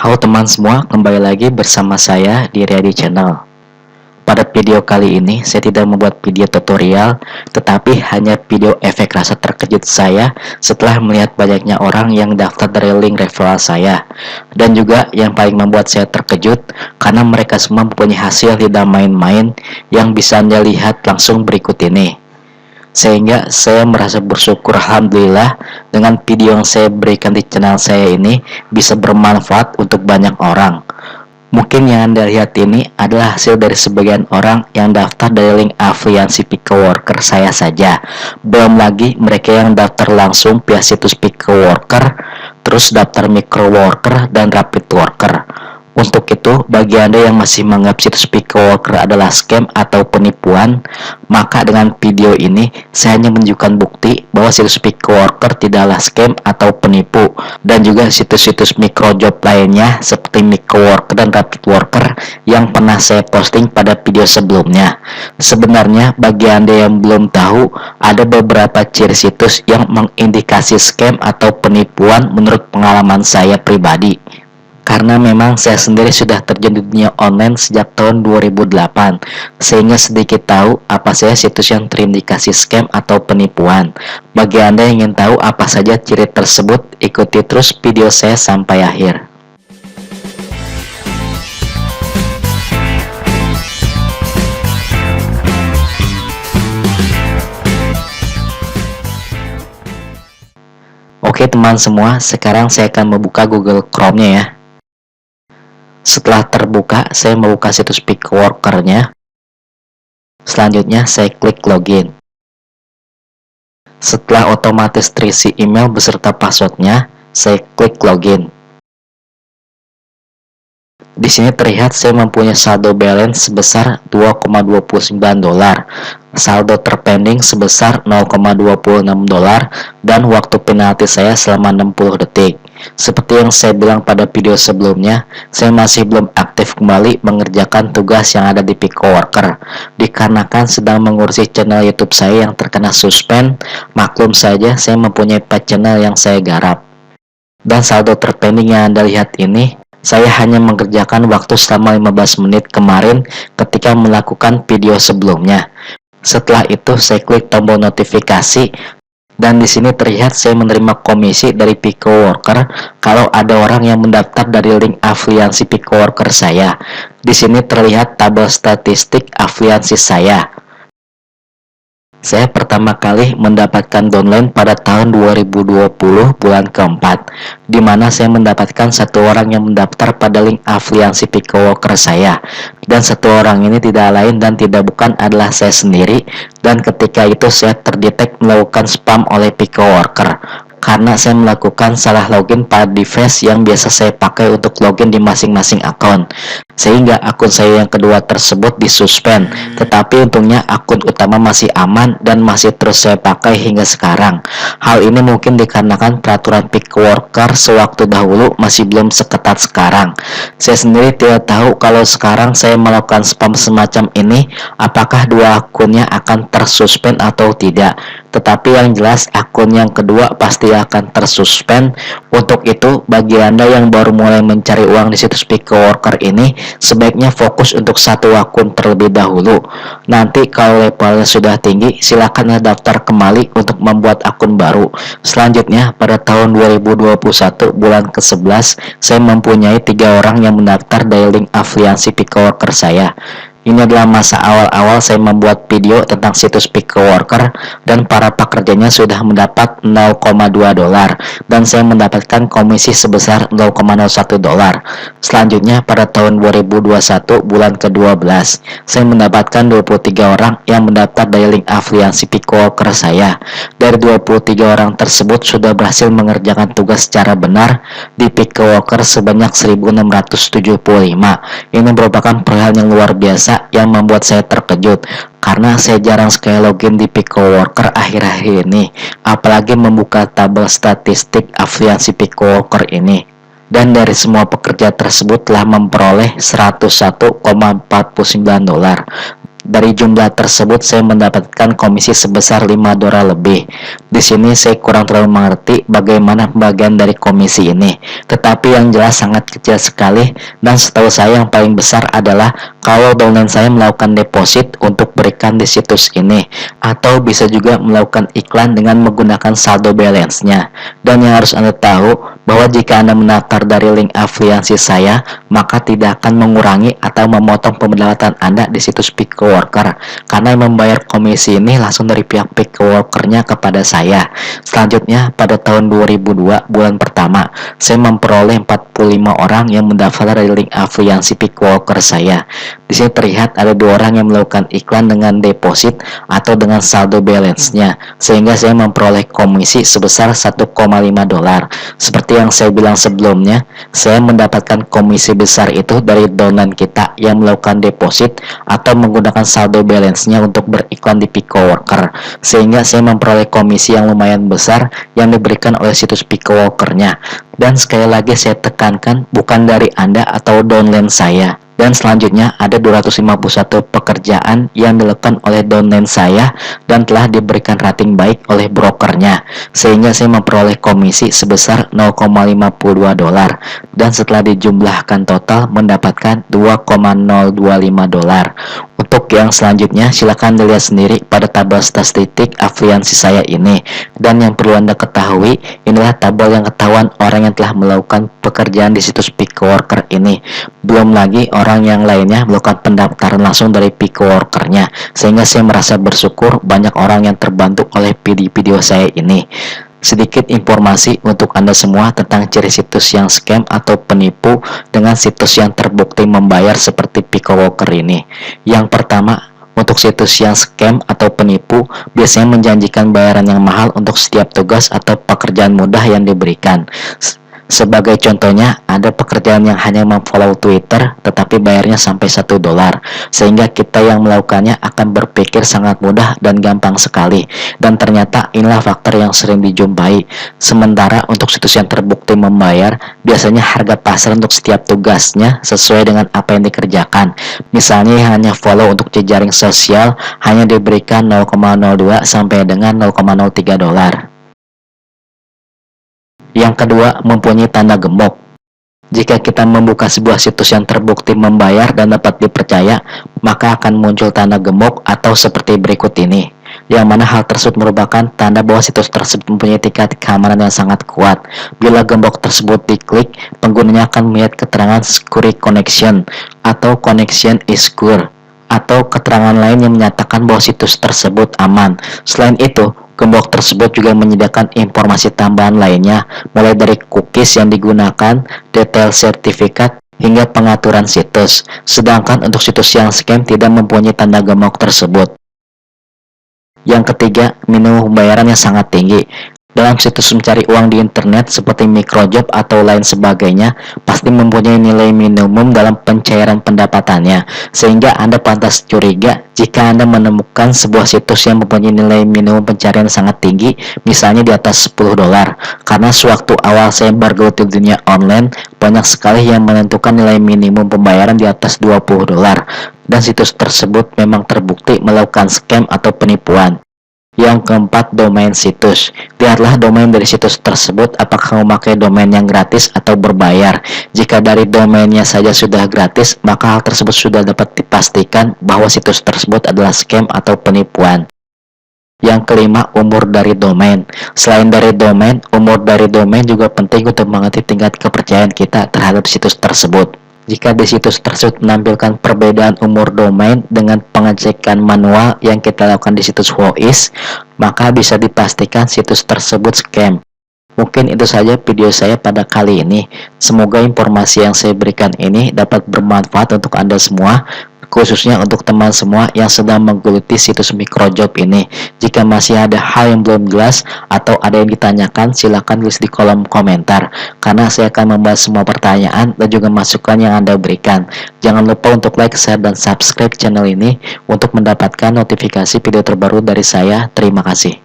Halo teman semua, kembali lagi bersama saya di Riyadi Channel. Pada video kali ini, saya tidak membuat video tutorial, tetapi hanya video efek rasa terkejut saya setelah melihat banyaknya orang yang daftar dari link referral saya. Dan juga yang paling membuat saya terkejut, karena mereka semua mempunyai hasil tidak main-main yang bisa Anda lihat langsung berikut ini. Sehingga saya merasa bersyukur alhamdulillah dengan video yang saya berikan di channel saya ini bisa bermanfaat untuk banyak orang. Mungkin yang Anda lihat ini adalah hasil dari sebagian orang yang daftar dari link afiliasi Pico Worker saya saja. Belum lagi mereka yang daftar langsung via situs Pico Worker, terus daftar Micro Worker dan Rapid Worker. Untuk itu, bagi Anda yang masih menganggap situs Pico Worker adalah scam atau penipuan, maka dengan video ini saya hanya menunjukkan bukti bahwa situs Pico Worker tidaklah scam atau penipu, dan juga situs-situs microjob lainnya seperti Micro Worker dan Rapid Worker yang pernah saya posting pada video sebelumnya. Sebenarnya bagi Anda yang belum tahu, ada beberapa ciri situs yang mengindikasi scam atau penipuan menurut pengalaman saya pribadi. Karena memang saya sendiri sudah terjun di dunia online sejak tahun 2008, sehingga sedikit tahu apa saja situs yang terindikasi scam atau penipuan. Bagi Anda yang ingin tahu apa saja ciri tersebut, ikuti terus video saya sampai akhir. Oke teman semua, sekarang saya akan membuka Google Chrome-nya ya. Setelah terbuka, saya membuka situs Pico Worker-nya. Selanjutnya, saya klik login. Setelah otomatis terisi email beserta passwordnya, saya klik login. Di sini terlihat saya mempunyai saldo balance sebesar $2,29, saldo terpending sebesar $0,26, dan waktu penalti saya selama 60 detik. Seperti yang saya bilang pada video sebelumnya, saya masih belum aktif kembali mengerjakan tugas yang ada di Pico Worker, dikarenakan sedang mengurusi channel YouTube saya yang terkena suspend. Maklum saja, saya mempunyai 4 channel yang saya garap. Dan saldo terpending yang Anda lihat ini, saya hanya mengerjakan waktu selama 15 menit kemarin ketika melakukan video sebelumnya. Setelah itu saya klik tombol notifikasi, dan di sini terlihat saya menerima komisi dari Pico Worker kalau ada orang yang mendaftar dari link afiliasi Pico Worker saya. Di sini terlihat tabel statistik afiliasi saya. Saya pertama kali mendapatkan downline pada tahun 2020 bulan keempat, di mana saya mendapatkan satu orang yang mendaftar pada link afiliasi Pico Worker saya, dan satu orang ini tidak lain dan tidak bukan adalah saya sendiri. Dan ketika itu saya terdetek melakukan spam oleh Pico Worker karena saya melakukan salah login pada device yang biasa saya pakai untuk login di masing-masing akun, sehingga akun saya yang kedua tersebut disuspend. Tetapi untungnya akun utama masih aman dan masih terus saya pakai hingga sekarang. Hal ini mungkin dikarenakan peraturan Pico Worker sewaktu dahulu masih belum seketat sekarang. Saya sendiri tidak tahu kalau sekarang saya melakukan spam semacam ini, apakah dua akunnya akan tersuspend atau tidak. Tetapi yang jelas akun yang kedua pasti akan tersuspend. Untuk itu, bagi Anda yang baru mulai mencari uang di situs Pico Worker ini, sebaiknya fokus untuk satu akun terlebih dahulu. Nanti kalau levelnya sudah tinggi, silakan daftar kembali untuk membuat akun baru. Selanjutnya, pada tahun 2021 bulan ke-11, saya mempunyai 3 orang yang mendaftar dari link afiliasi Pico Worker saya. Ini adalah masa awal-awal saya membuat video tentang situs Pico Worker, dan para pekerjanya sudah mendapat $0,2 dan saya mendapatkan komisi sebesar $0,01. Selanjutnya pada tahun 2021 bulan ke-12, saya mendapatkan 23 orang yang mendaftar dari link afiliasi Pico Worker saya. Dari 23 orang tersebut sudah berhasil mengerjakan tugas secara benar di Pico Worker sebanyak 1675. Ini merupakan perolehan yang luar biasa yang membuat saya terkejut, karena saya jarang sekali login di Pico Worker akhir-akhir ini, apalagi membuka tabel statistik afiliasi Pico Worker ini. Dan dari semua pekerja tersebut telah memperoleh $101,49. Dari jumlah tersebut saya mendapatkan komisi sebesar 5 dolar lebih. Di sini saya kurang terlalu mengerti bagaimana pembagian dari komisi ini, tetapi yang jelas sangat kecil sekali, dan setahu saya yang paling besar adalah kalau downline saya melakukan deposit untuk berikan di situs ini, atau bisa juga melakukan iklan dengan menggunakan saldo balance-nya. Dan yang harus Anda tahu bahwa jika Anda mendaftar dari link afiliasi saya, maka tidak akan mengurangi atau memotong pendapatan Anda di situs Pickleworker, karena yang membayar komisi ini langsung dari pihak Pickleworker-nya kepada saya. Selanjutnya, pada tahun 2002 bulan pertama, saya memperoleh 45 orang yang mendaftar dari link afiliasi Pickleworker saya. Di sini terlihat ada 2 orang yang melakukan iklan dengan deposit atau dengan saldo balance-nya, sehingga saya memperoleh komisi sebesar 1,5 dolar. Seperti yang saya bilang sebelumnya, saya mendapatkan komisi besar itu dari downline kita yang melakukan deposit atau menggunakan saldo balance-nya untuk beriklan di Pickleworker, sehingga saya memperoleh komisi yang lumayan besar yang diberikan oleh situs Pickleworker-nya. Dan sekali lagi saya tekankan, bukan dari Anda atau downline saya. Dan selanjutnya ada 251 pekerjaan yang dilakukan oleh downline saya dan telah diberikan rating baik oleh brokernya, sehingga saya memperoleh komisi sebesar 0,52 dolar, dan setelah dijumlahkan total mendapatkan 2,025 dolar. Untuk yang selanjutnya silakan dilihat sendiri pada tabel statistik afiliasi saya ini. Dan yang perlu Anda ketahui, inilah tabel yang ketahuan orang yang telah melakukan pekerjaan di situs Pickleworker ini. Belum lagi orang yang lainnya melakukan pendaftaran langsung dari Pickleworker-nya, sehingga saya merasa bersyukur banyak orang yang terbantu oleh video saya ini. Sedikit informasi untuk Anda semua tentang ciri situs yang scam atau penipu dengan situs yang terbukti membayar seperti Pickleworker ini. Yang pertama, untuk situs yang scam atau penipu biasanya menjanjikan bayaran yang mahal untuk setiap tugas atau pekerjaan mudah yang diberikan. Sebagai contohnya, ada pekerjaan yang hanya memfollow Twitter tetapi bayarnya sampai 1 dolar, sehingga kita yang melakukannya akan berpikir sangat mudah dan gampang sekali, dan ternyata inilah faktor yang sering dijumpai. Sementara untuk situs yang terbukti membayar, biasanya harga pasar untuk setiap tugasnya sesuai dengan apa yang dikerjakan. Misalnya yang hanya follow untuk jejaring sosial hanya diberikan 0,02 sampai dengan 0,03 dolar. Yang kedua, mempunyai tanda gembok. Jika kita membuka sebuah situs yang terbukti membayar dan dapat dipercaya, maka akan muncul tanda gembok atau seperti berikut ini, yang mana hal tersebut merupakan tanda bahwa situs tersebut mempunyai tingkat keamanan yang sangat kuat. Bila gembok tersebut diklik, penggunanya akan melihat keterangan secure connection atau connection is secure, atau keterangan lain yang menyatakan bahwa situs tersebut aman. Selain itu, gembok tersebut juga menyediakan informasi tambahan lainnya, mulai dari cookies yang digunakan, detail sertifikat, hingga pengaturan situs. Sedangkan untuk situs yang scam tidak mempunyai tanda gembok tersebut. Yang ketiga, minimum pembayaran yang sangat tinggi. Dalam situs mencari uang di internet seperti microjob atau lain sebagainya, pasti mempunyai nilai minimum dalam pencairan pendapatannya, sehingga Anda pantas curiga jika Anda menemukan sebuah situs yang mempunyai nilai minimum pencarian sangat tinggi, misalnya di atas 10 dolar. Karena sewaktu awal saya bergelut di dunia online, banyak sekali yang menentukan nilai minimum pembayaran di atas 20 dolar, dan situs tersebut memang terbukti melakukan scam atau penipuan. Yang keempat, domain situs. Lihatlah domain dari situs tersebut, apakah memakai domain yang gratis atau berbayar. Jika dari domainnya saja sudah gratis, maka hal tersebut sudah dapat dipastikan bahwa situs tersebut adalah scam atau penipuan. Yang kelima, umur dari domain. Selain dari domain, umur dari domain juga penting untuk mengerti tingkat kepercayaan kita terhadap situs tersebut. Jika di situs tersebut menampilkan perbedaan umur domain dengan pengecekan manual yang kita lakukan di situs Whois, maka bisa dipastikan situs tersebut scam. Mungkin itu saja video saya pada kali ini. Semoga informasi yang saya berikan ini dapat bermanfaat untuk Anda semua, khususnya untuk teman semua yang sedang menggeluti situs microjob ini. Jika masih ada hal yang belum jelas atau ada yang ditanyakan, silakan tulis di kolom komentar, karena saya akan membahas semua pertanyaan dan juga masukan yang Anda berikan. Jangan lupa untuk like, share, dan subscribe channel ini untuk mendapatkan notifikasi video terbaru dari saya. Terima kasih.